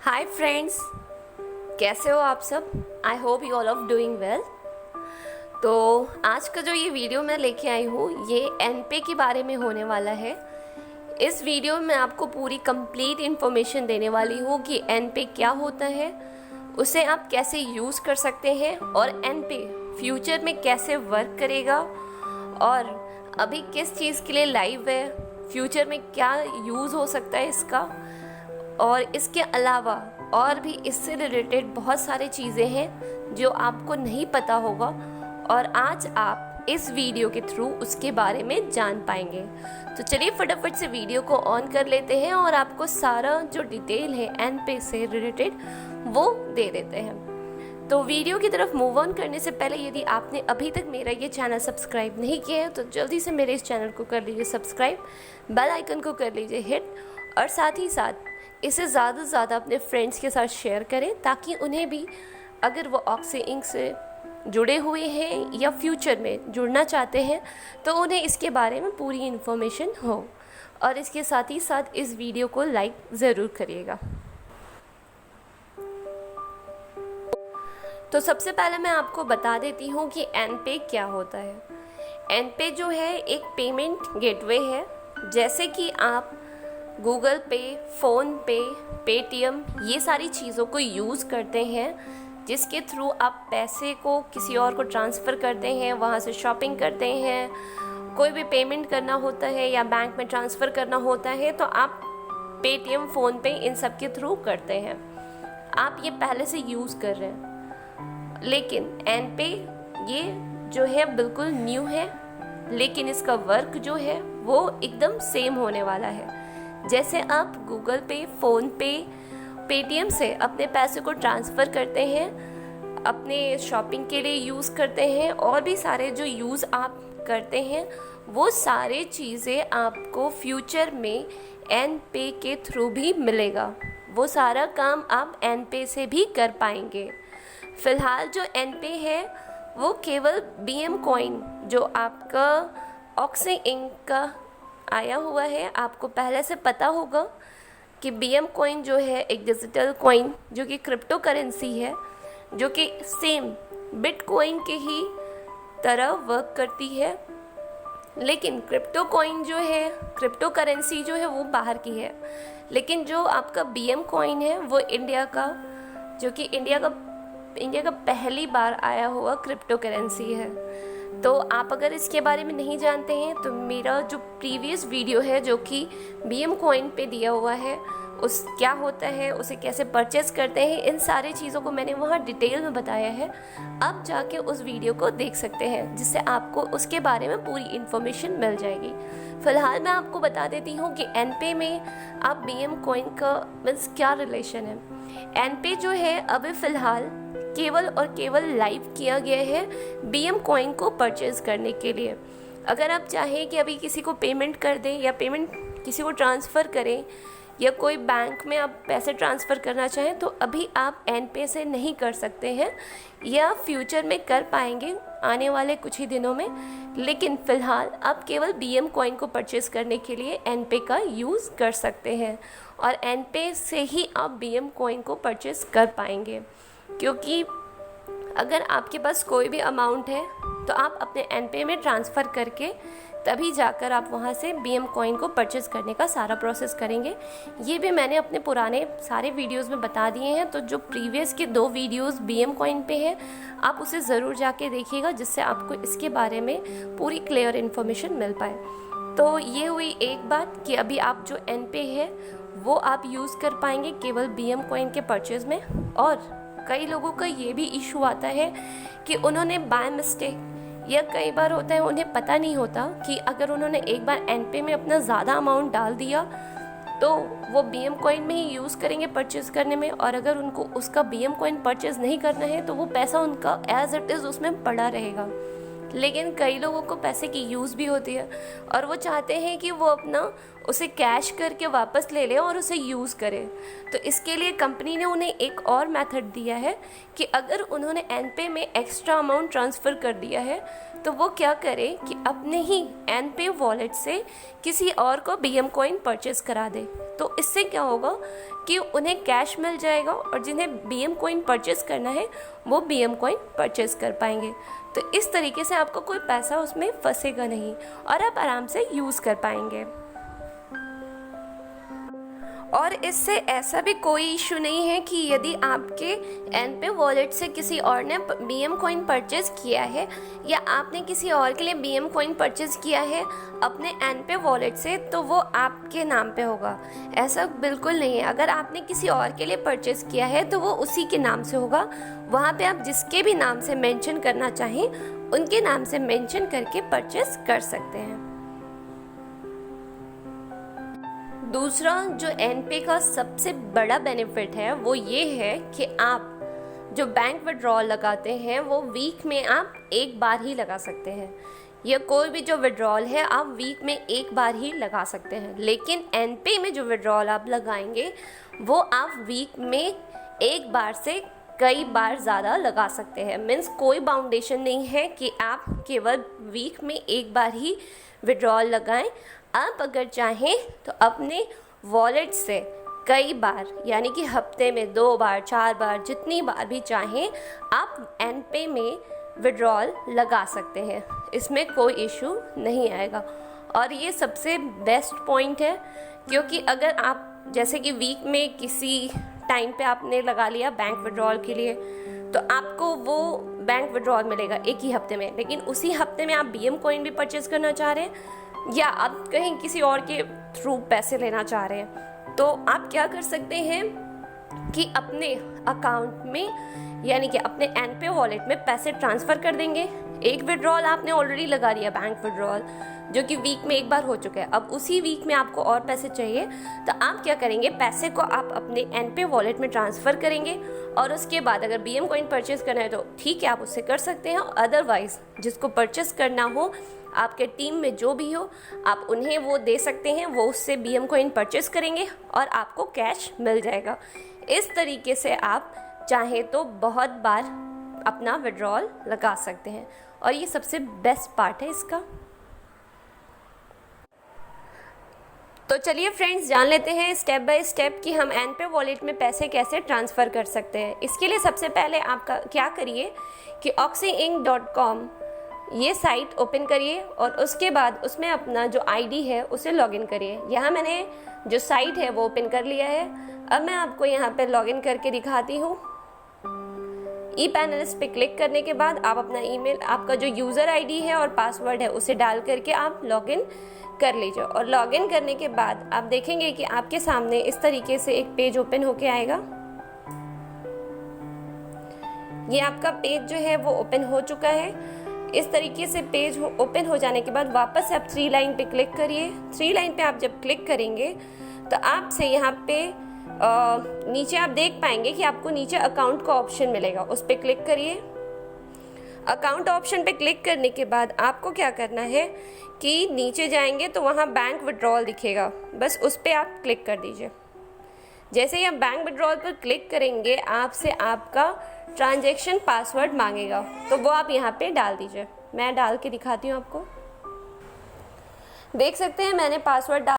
Hi friends, कैसे हो आप सब। I hope you all of doing well. तो आज का जो ये वीडियो मैं लेके आई हूँ ये एनपे के बारे में होने वाला है। इस वीडियो में मैं आपको पूरी कंप्लीट इन्फॉर्मेशन देने वाली हूँ कि एनपे क्या होता है, उसे आप कैसे यूज़ कर सकते हैं और एनपे फ्यूचर में कैसे वर्क करेगा और अभी किस चीज़ के लिए लाइव है, फ्यूचर में क्या यूज़ हो सकता है इसका, और इसके अलावा और भी इससे रिलेटेड बहुत सारी चीज़ें हैं जो आपको नहीं पता होगा और आज आप इस वीडियो के थ्रू उसके बारे में जान पाएंगे। तो चलिए फटाफट से वीडियो को ऑन कर लेते हैं और आपको सारा जो डिटेल है एनपे से रिलेटेड वो दे देते हैं। तो वीडियो की तरफ मूव ऑन करने से पहले यदि आपने अभी तक मेरा ये चैनल सब्सक्राइब नहीं किया है तो जल्दी से मेरे इस चैनल को कर लीजिए सब्सक्राइब, बेल आइकन को कर लीजिए हिट और साथ ही साथ इसे ज़्यादा से ज़्यादा अपने फ्रेंड्स के साथ शेयर करें ताकि उन्हें भी, अगर वो ऑक्सी इंक से जुड़े हुए हैं या फ्यूचर में जुड़ना चाहते हैं तो उन्हें इसके बारे में पूरी इन्फॉर्मेशन हो। और इसके साथ ही साथ इस वीडियो को लाइक ज़रूर करिएगा। तो सबसे पहले मैं आपको बता देती हूँ कि एनपे क्या होता है। एनपे जो है एक पेमेंट गेटवे है। जैसे कि आप गूगल पे, फ़ोन पे, पेटीएम ये सारी चीज़ों को यूज़ करते हैं जिसके थ्रू आप पैसे को किसी और को ट्रांसफ़र करते हैं, वहाँ से शॉपिंग करते हैं, कोई भी पेमेंट करना होता है या बैंक में ट्रांसफ़र करना होता है तो आप पेटीएम, फ़ोन पे इन सब के थ्रू करते हैं। आप ये पहले से यूज़ कर रहे हैं। लेकिन एनपे ये जो है बिल्कुल न्यू है, लेकिन इसका वर्क जो है वो एकदम सेम होने वाला है। जैसे आप गूगल पे, फ़ोन पे, पेटीएम से अपने पैसे को ट्रांसफ़र करते हैं, अपने शॉपिंग के लिए यूज़ करते हैं और भी सारे जो यूज़ आप करते हैं वो सारे चीज़ें आपको फ्यूचर में एनपे के थ्रू भी मिलेगा। वो सारा काम आप एनपे से भी कर पाएंगे। फ़िलहाल जो एनपे है वो केवल बीएम कॉइन जो आपका ऑक्सी इंक का आया हुआ है, आपको पहले से पता होगा कि बीएम कॉइन जो है एक डिजिटल कॉइन जो कि क्रिप्टो करेंसी है, जो कि सेम बिटकॉइन के ही तरह वर्क करती है। लेकिन क्रिप्टो कॉइन जो है, क्रिप्टो करेंसी जो है वो बाहर की है, लेकिन जो आपका बीएम कॉइन है वो इंडिया का, जो कि इंडिया का पहली बार आया हुआ क्रिप्टो करेंसी है। तो आप अगर इसके बारे में नहीं जानते हैं तो मेरा जो प्रीवियस वीडियो है जो कि बीएम कॉइन पे दिया हुआ है, उस क्या होता है, उसे कैसे परचेज़ करते हैं, इन सारी चीज़ों को मैंने वहाँ डिटेल में बताया है। अब जाके उस वीडियो को देख सकते हैं जिससे आपको उसके बारे में पूरी इन्फॉर्मेशन मिल जाएगी। फ़िलहाल मैं आपको बता देती हूँ कि एनपे में आप बीएम कॉइन का मीन्स क्या रिलेशन है। एनपे जो है अभी फ़िलहाल केवल और केवल लाइव किया गया है बीएम कॉइन को परचेज़ करने के लिए। अगर आप चाहें कि अभी किसी को पेमेंट कर दें या पेमेंट किसी को ट्रांसफ़र करें या कोई बैंक में आप पैसे ट्रांसफ़र करना चाहें तो अभी आप एनपे से नहीं कर सकते हैं या फ्यूचर में कर पाएंगे आने वाले कुछ ही दिनों में। लेकिन फ़िलहाल आप केवल बीएम कॉइन को परचेज़ करने के लिए एनपे का यूज़ कर सकते हैं और एनपे से ही आप बीएम कॉइन को परचेज़ कर पाएंगे। क्योंकि अगर आपके पास कोई भी अमाउंट है तो आप अपने एनपे में ट्रांसफ़र करके तभी जाकर आप वहाँ से बीएम कॉइन को परचेज़ करने का सारा प्रोसेस करेंगे। ये भी मैंने अपने पुराने सारे वीडियोस में बता दिए हैं। तो जो प्रीवियस के 2 वीडियोस बीएम कॉइन पे हैं आप उसे ज़रूर जाके देखिएगा जिससे आपको इसके बारे में पूरी क्लियर इन्फॉर्मेशन मिल पाए। तो ये हुई एक बात कि अभी आप जो एनपे है वो आप यूज़ कर पाएंगे केवल बीएम कॉइन के परचेज़ में। और कई लोगों का ये भी इशू आता है कि उन्होंने बाय मिस्टेक या कई बार होता है उन्हें पता नहीं होता कि अगर उन्होंने एक बार एनपे में अपना ज़्यादा अमाउंट डाल दिया तो वो बीएम कॉइन में ही यूज़ करेंगे परचेज़ करने में, और अगर उनको उसका बीएम कॉइन परचेज़ नहीं करना है तो वो पैसा उनका एज इट इज़ उसमें पड़ा रहेगा। लेकिन कई लोगों को पैसे की यूज़ भी होती है और वो चाहते हैं कि वो अपना उसे कैश करके वापस ले ले और उसे यूज़ करें। तो इसके लिए कंपनी ने उन्हें एक और मेथड दिया है कि अगर उन्होंने एनपे में एक्स्ट्रा अमाउंट ट्रांसफ़र कर दिया है तो वो क्या करे कि अपने ही एनपे वॉलेट से किसी और को BM कॉइन परचेज करा दे। तो इससे क्या होगा कि उन्हें कैश मिल जाएगा और जिन्हें BM कॉइन परचेज करना है वो BM कॉइन परचेज कर पाएंगे। तो इस तरीके से आपका कोई पैसा उसमें फंसेगा नहीं और आप आराम से यूज़ कर पाएंगे। और इससे ऐसा भी कोई इशू नहीं है कि यदि आपके एनपे वॉलेट से किसी और ने BM कॉइन परचेज़ किया है या आपने किसी और के लिए BM कॉइन परचेज़ किया है अपने एनपे वॉलेट से, तो वो आपके नाम पे होगा। ऐसा बिल्कुल नहीं है। अगर आपने किसी और के लिए परचेज़ किया है तो वो उसी के नाम से होगा। वहाँ पे आप जिसके भी नाम से मेंशन करना चाहें उनके नाम से मेंशन करके परचेज़ कर सकते हैं। दूसरा जो एनपे का सबसे बड़ा बेनिफिट है वो ये है कि आप जो बैंक विड्रॉल लगाते हैं वो वीक में आप एक बार ही लगा सकते हैं, या कोई भी जो विड्रॉल है आप वीक में एक बार ही लगा सकते हैं। लेकिन एनपे में जो विड्रॉल आप लगाएंगे वो आप वीक में एक बार से कई बार ज़्यादा लगा सकते हैं। मीन्स कोई बाउंडेशन नहीं है कि आप केवल वीक में एक बार ही विड्रॉल लगाएं। आप अगर चाहें तो अपने वॉलेट से कई बार, यानी कि हफ्ते में 2 बार 4 बार जितनी बार भी चाहें आप एनपे में विड्रॉल लगा सकते हैं। इसमें कोई इशू नहीं आएगा। और ये सबसे बेस्ट पॉइंट है, क्योंकि अगर आप जैसे कि वीक में किसी टाइम पे आपने लगा लिया बैंक विड्रॉल के लिए, तो आपको वो बैंक विड्रॉल मिलेगा एक ही हफ्ते में। लेकिन उसी हफ्ते में आप BM कॉइन भी परचेज करना चाह रहे हैं या आप कहीं किसी और के थ्रू पैसे लेना चाह रहे हैं, तो आप क्या कर सकते हैं कि अपने अकाउंट में, यानी कि अपने एनपे वॉलेट में पैसे ट्रांसफ़र कर देंगे। एक विड्रॉल आपने ऑलरेडी लगा दिया बैंक विड्रॉल, जो कि वीक में एक बार हो चुका है। अब उसी वीक में आपको और पैसे चाहिए, तो आप क्या करेंगे, पैसे को आप अपने एनपे वॉलेट में ट्रांसफ़र करेंगे और उसके बाद अगर BM कॉइन परचेज़ करना है तो ठीक है, आप उससे कर सकते हैं। अदरवाइज़ जिसको परचेज़ करना हो, आपके टीम में जो भी हो, आप उन्हें वो दे सकते हैं, वो उससे BM कॉइन परचेज़ करेंगे और आपको कैश मिल जाएगा। इस तरीके से आप चाहें तो बहुत बार अपना विड्रॉल लगा सकते हैं और ये सबसे बेस्ट पार्ट है इसका। तो चलिए फ्रेंड्स, जान लेते हैं स्टेप बाय स्टेप कि हम एनपे वॉलेट में पैसे कैसे ट्रांसफ़र कर सकते हैं। इसके लिए सबसे पहले आपका क्या करिए कि oxyinc.com ये साइट ओपन करिए और उसके बाद उसमें अपना जो आईडी है उसे लॉगिन करिए। यहाँ मैंने जो साइट है वो ओपन कर लिया है। अब मैं आपको यहाँ पे लॉगिन करके दिखाती हूँ। ई-पैनलिस्ट पे क्लिक करने के बाद आप अपना ईमेल, आपका जो यूज़र आईडी है और पासवर्ड है उसे डाल करके आप लॉगिन कर लीजिए। और लॉगिन करने के बाद आप देखेंगे कि आपके सामने इस तरीके से एक पेज ओपन होके आएगा। ये आपका पेज जो है वो ओपन हो चुका है। इस तरीके से पेज ओपन हो जाने के बाद वापस से आप 3 लाइन पे क्लिक करिए। 3 लाइन पे आप जब क्लिक करेंगे तो आपसे यहाँ पे नीचे आप देख पाएंगे कि आपको नीचे अकाउंट का ऑप्शन मिलेगा, उस पर क्लिक करिए। अकाउंट ऑप्शन पे क्लिक करने के बाद आपको क्या करना है कि नीचे जाएंगे तो वहाँ बैंक विड्रॉल दिखेगा, बस उस पर आप क्लिक कर दीजिए। जैसे ही आप बैंक विड्रॉल पर क्लिक करेंगे आपसे आपका ट्रांजैक्शन पासवर्ड मांगेगा, तो वो आप यहाँ पे डाल दीजिए। मैं डाल के दिखाती हूँ आपको। देख सकते हैं मैंने पासवर्ड डाल।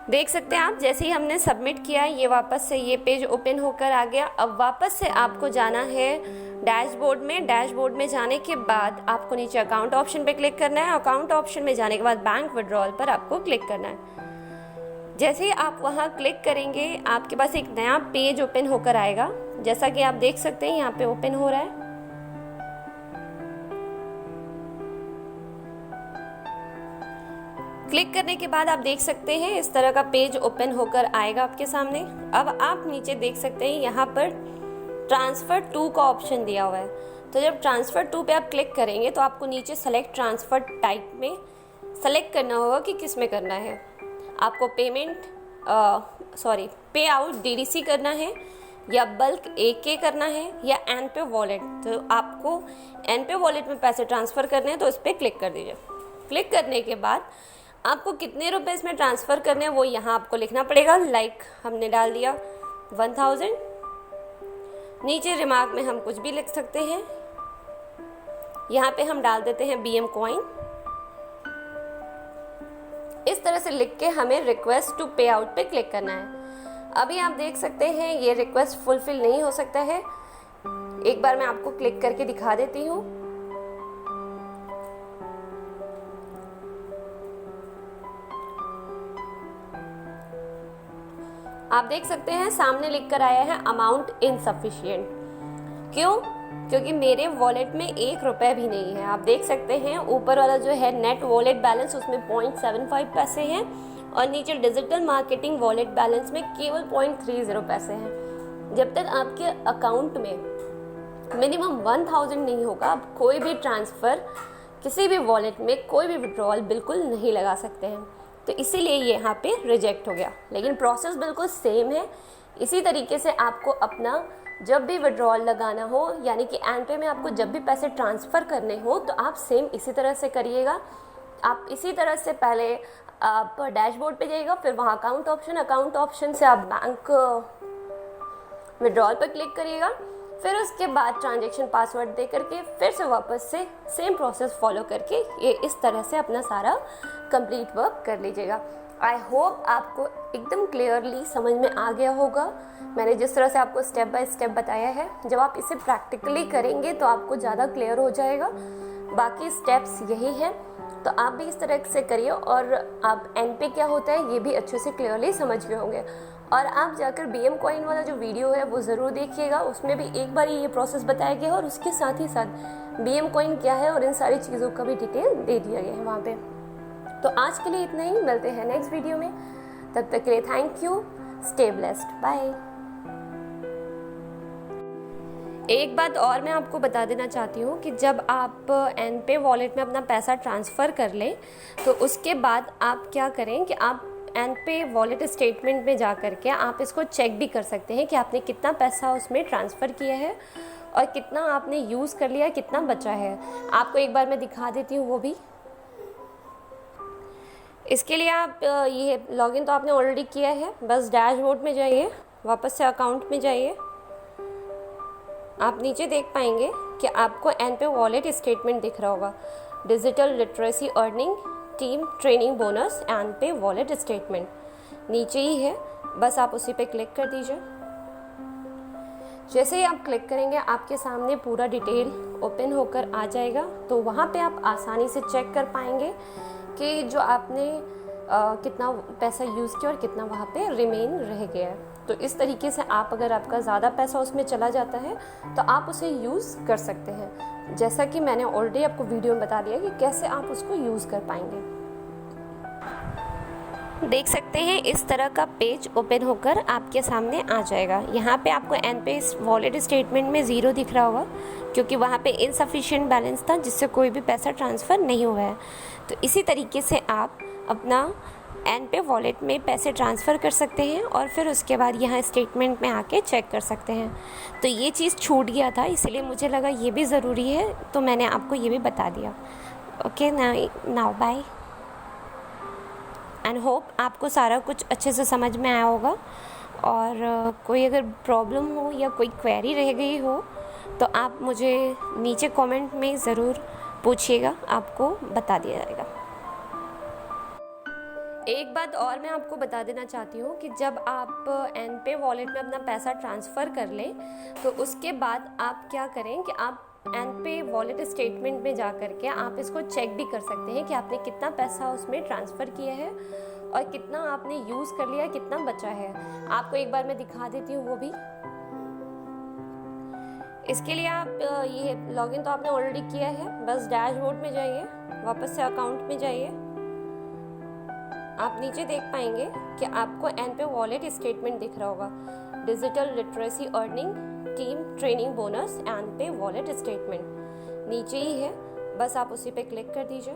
देख सकते हैं आप, जैसे ही हमने सबमिट किया ये वापस से ये पेज ओपन होकर आ गया। अब वापस से आपको जाना है डैशबोर्ड में। डैशबोर्ड में जाने के बाद आपको नीचे अकाउंट ऑप्शन पे क्लिक करना है। अकाउंट ऑप्शन में जाने के बाद बैंक विड्रॉल पर आपको क्लिक करना है। जैसे ही आप वहाँ क्लिक करेंगे आपके पास एक नया पेज ओपन होकर आएगा, जैसा कि आप देख सकते हैं यहाँ पे ओपन हो रहा है। क्लिक करने के बाद आप देख सकते हैं इस तरह का पेज ओपन होकर आएगा आपके सामने। अब आप नीचे देख सकते हैं यहाँ पर ट्रांसफ़र टू का ऑप्शन दिया हुआ है। तो जब ट्रांसफ़र टू पे आप क्लिक करेंगे तो आपको नीचे सेलेक्ट ट्रांसफ़र टाइप में सेलेक्ट करना होगा कि किस में करना है। आपको पे आउट DDC करना है या बल्क एक करना है या एन पे वॉलेट। तो आपको एन पे वॉलेट में पैसे ट्रांसफ़र करने हैं तो इस पर क्लिक कर दीजिए। क्लिक करने के बाद आपको कितने रुपए इसमें ट्रांसफ़र करने हैं वो यहाँ आपको लिखना पड़ेगा। लाइक हमने डाल दिया 1000। नीचे रिमार्क में हम कुछ भी लिख सकते हैं। यहाँ पे हम डाल देते हैं BM कॉइन। इस तरह से लिख के हमें रिक्वेस्ट टू पे आउट पे क्लिक करना है। अभी आप देख सकते हैं ये रिक्वेस्ट फुलफिल नहीं हो सकता है। एक बार मैं आपको क्लिक करके दिखा देती हूँ। आप देख सकते हैं सामने लिख कर आया है अमाउंट इनसफिशिएंट। क्यों? क्योंकि मेरे वॉलेट में 1 रुपए भी नहीं है। आप देख सकते हैं ऊपर वाला जो है नेट वॉलेट बैलेंस उसमें 0.75 पैसे हैं और नीचे डिजिटल मार्केटिंग वॉलेट बैलेंस में केवल 0.30 पैसे हैं। जब तक आपके अकाउंट में मिनिमम 1000 नहीं होगा आप कोई भी ट्रांसफ़र किसी भी वॉलेट में कोई भी विड्रॉल बिल्कुल नहीं लगा सकते हैं। तो इसीलिए ये यहाँ पे रिजेक्ट हो गया। लेकिन प्रोसेस बिल्कुल सेम है। इसी तरीके से आपको अपना जब भी विड्रॉल लगाना हो यानी कि एनपे में आपको जब भी पैसे ट्रांसफ़र करने हो तो आप सेम इसी तरह से करिएगा। आप इसी तरह से पहले आप डैशबोर्ड पे जाइएगा, फिर वहाँ अकाउंट ऑप्शन से आप बैंक विड्रॉल पर क्लिक करिएगा, फिर उसके बाद ट्रांजैक्शन पासवर्ड दे करके फिर से वापस से सेम प्रोसेस फॉलो करके ये इस तरह से अपना सारा कंप्लीट वर्क कर लीजिएगा। आई होप आपको एकदम क्लियरली समझ में आ गया होगा। मैंने जिस तरह से आपको स्टेप बाय स्टेप बताया है, जब आप इसे प्रैक्टिकली करेंगे तो आपको ज़्यादा क्लियर हो जाएगा। बाकी स्टेप्स यही है, तो आप भी इस तरह से करिए और आप एनपे क्या होता है ये भी अच्छे से क्लियरली समझ गए होंगे। और आप जाकर BM कॉइन वाला जो वीडियो है वो ज़रूर देखिएगा, उसमें भी एक बार ये प्रोसेस बताया गया है और उसके साथ ही साथ BM कॉइन क्या है और इन सारी चीज़ों का भी डिटेल दे दिया गया है वहाँ पे। तो आज के लिए इतना ही, मिलते हैं नेक्स्ट वीडियो में। तब तक के लिए thank you, stay blessed, bye. एक बात और मैं आपको बता देना चाहती हूँ कि जब आप एनपे वॉलेट में अपना पैसा ट्रांसफ़र कर लें तो उसके बाद आप क्या करें कि आप एनपे वॉलेट स्टेटमेंट में जा कर के आप इसको चेक भी कर सकते हैं कि आपने कितना पैसा उसमें ट्रांसफ़र किया है और कितना आपने यूज़ कर लिया, कितना बचा है। आपको एक बार मैं दिखा देती हूँ वो भी। इसके लिए आप ये लॉगिन तो आपने ऑलरेडी किया है, बस डैशबोर्ड में जाइए, वापस से अकाउंट में जाइए। आप नीचे देख पाएंगे कि आपको एनपे वॉलेट स्टेटमेंट दिख रहा होगा, digital literacy earning team training bonus एनपे वॉलेट स्टेटमेंट नीचे ही है, बस आप उसी पे क्लिक कर दीजिए। जैसे ही आप क्लिक करेंगे आपके सामने पूरा डिटेल ओपन होकर आ जाएगा, तो वहाँ पे आप आसानी से चेक कर पाएंगे कि जो आपने कितना पैसा यूज़ किया और कितना वहाँ पे रिमेन रह गया है। तो इस तरीके से आप अगर आपका ज़्यादा पैसा उसमें चला जाता है तो आप उसे यूज़ कर सकते हैं, जैसा कि मैंने ऑलरेडी आपको वीडियो में बता दिया कि कैसे आप उसको यूज़ कर पाएंगे। देख सकते हैं इस तरह का पेज ओपन होकर आपके सामने आ जाएगा। यहाँ पे आपको एनपे वॉलेट स्टेटमेंट में 0 दिख रहा होगा क्योंकि वहाँ पे इनसफिशिएंट बैलेंस था जिससे कोई भी पैसा ट्रांसफ़र नहीं हुआ है। तो इसी तरीके से आप अपना एनपे वॉलेट में पैसे ट्रांसफ़र कर सकते हैं और फिर उसके बाद यहाँ स्टेटमेंट में आके चेक कर सकते हैं। तो ये चीज़ छूट गया था, इसलिए मुझे लगा ये भी ज़रूरी है, तो मैंने आपको ये भी बता दिया। Okay, now bye and hope आपको सारा कुछ अच्छे से समझ में आया होगा। और कोई अगर प्रॉब्लम हो या कोई क्वेरी रह गई हो तो आप मुझे नीचे कमेंट में ज़रूर पूछिएगा, आपको बता दिया जाएगा। एक बात और मैं आपको बता देना चाहती हूँ कि जब आप एनपे वॉलेट में अपना पैसा ट्रांसफ़र कर लें तो उसके बाद आप क्या करें कि आप एनपे वॉलेट स्टेटमेंट में जा कर के आप इसको चेक भी कर सकते हैं कि आपने कितना पैसा उसमें ट्रांसफ़र किया है और कितना आपने यूज़ कर लिया, कितना बचा है। आपको एक बार मैं दिखा देती हूँ वो भी। इसके लिए आप ये लॉगिन तो आपने ऑलरेडी किया है, बस डैशबोर्ड में जाइए, वापस से अकाउंट में जाइए। आप नीचे देख पाएंगे कि आपको एनपे वॉलेट स्टेटमेंट दिख रहा होगा, digital literacy earning team training bonus एनपे वॉलेट स्टेटमेंट नीचे ही है, बस आप उसी पे क्लिक कर दीजिए।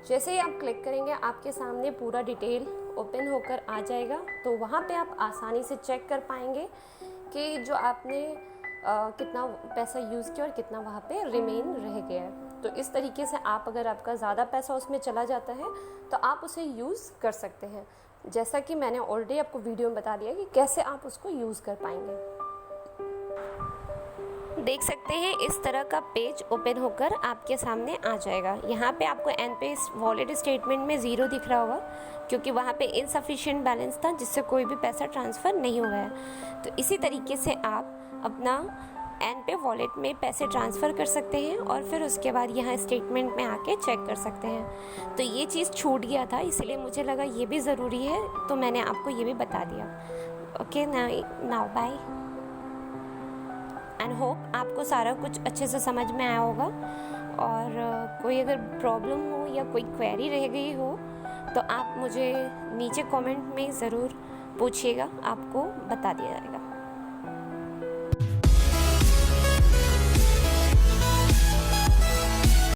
जैसे ही आप क्लिक करेंगे आपके सामने पूरा डिटेल ओपन होकर आ जाएगा, तो वहाँ पे आप आसानी से चेक कर पाएंगे कि जो आपने कितना पैसा यूज़ किया और कितना वहाँ पे रिमेन रह गया है। तो इस तरीके से आप, अगर आपका ज़्यादा पैसा उसमें चला जाता है तो आप उसे यूज़ कर सकते हैं, जैसा कि मैंने ऑलरेडी आपको वीडियो में बता दिया कि कैसे आप उसको यूज़ कर पाएंगे। देख सकते हैं इस तरह का पेज ओपन होकर आपके सामने आ जाएगा। यहाँ पे आपको एनपे वॉलेट स्टेटमेंट में ज़ीरो दिख रहा होगा, क्योंकि वहाँ पे इनसफिशिएंट बैलेंस था जिससे कोई भी पैसा ट्रांसफ़र नहीं हुआ है। तो इसी तरीके से आप अपना एनपे वॉलेट में पैसे ट्रांसफ़र कर सकते हैं और फिर उसके बाद यहाँ स्टेटमेंट में आके चेक कर सकते हैं। तो ये चीज़ छूट गया था, इसलिए मुझे लगा ये भी ज़रूरी है, तो मैंने आपको ये भी बता दिया। Okay, now bye and hope आपको सारा कुछ अच्छे से समझ में आया होगा। और कोई अगर प्रॉब्लम हो या कोई क्वेरी रह गई हो तो आप मुझे नीचे कमेंट में ज़रूर पूछिएगा, आपको बता दिया जाएगा।